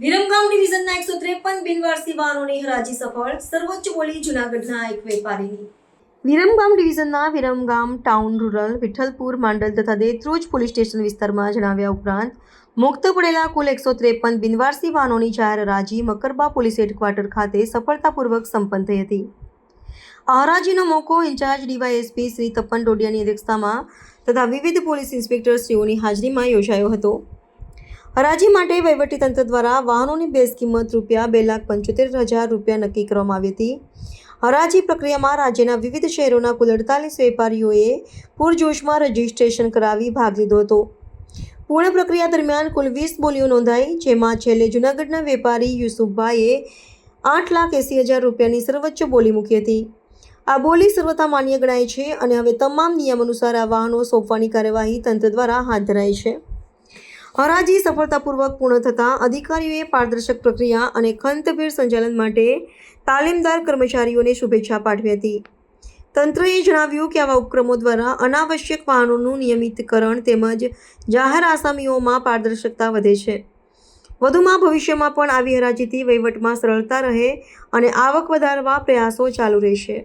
વિરમગામ ડિવિઝનના 153 બિનવારસી વાહનોની હરાજી સફળ, સર્વોચ્ચ બોલી જૂનાગઢના એક વેપારીની. વિરમગામ ડિવિઝનના વિરમગામ ટાઉન, રૂરલ, વિઠ્ઠલપુર, માંડલ તથા દેત્રોજ પોલીસ સ્ટેશન વિસ્તારમાં જણાવ્યા ઉપરાંત મુક્ત પડેલા કુલ 153 બિનવારસી વાહનોની જાહેર હરાજી મકરબા પોલીસ હેડક્વાર્ટર ખાતે સફળતાપૂર્વક સંપન્ન થઈ હતી. આ હરાજીનો મોકો ઇન્ચાર્જ ડીવાયએસપી શ્રી તપન ડોડિયાની અધ્યક્ષતામાં તથા વિવિધ પોલીસ ઇન્સ્પેક્ટર શ્રીઓની હાજરીમાં યોજાયો હતો. હરાજી માટે વહીવટીતંત્ર દ્વારા વાહનોની બેઝ કિંમત ₹2,75,000 નક્કી કરવામાં આવી હતી. હરાજી પ્રક્રિયામાં રાજ્યના વિવિધ શહેરોના કુલ 48 વેપારીઓએ પૂરજોશમાં રજીસ્ટ્રેશન કરાવી ભાગ લીધો હતો. પૂર્ણ પ્રક્રિયા દરમિયાન કુલ 20 બોલીઓ નોંધાઈ, જેમાં છેલ્લે જૂનાગઢના વેપારી યુસુફભાઈએ ₹8,80,000ની સર્વોચ્ચ બોલી મૂકી હતી. આ બોલી સર્વથા માન્ય ગણાય છે અને હવે તમામ નિયમ અનુસાર આ વાહનો સોંપવાની કાર્યવાહી તંત્ર દ્વારા હાથ ધરાઈ છે. હરાજી સફળતાપૂર્વક પૂર્ણ થતાં અધિકારીઓએ પારદર્શક પ્રક્રિયા અને ખંતભેર સંચાલન માટે તાલીમદાર કર્મચારીઓને શુભેચ્છા પાઠવી હતી. તંત્રએ જણાવ્યું કે આવા ઉપક્રમો દ્વારા અનાવશ્યક વાહનોનું નિયમિતકરણ તેમજ જાહેર આસામીઓમાં પારદર્શકતા વધે છે. વધુમાં ભવિષ્યમાં પણ આવી હરાજીથી વહીવટમાં સરળતા રહે અને આવક વધારવા પ્રયાસો ચાલુ રહેશે.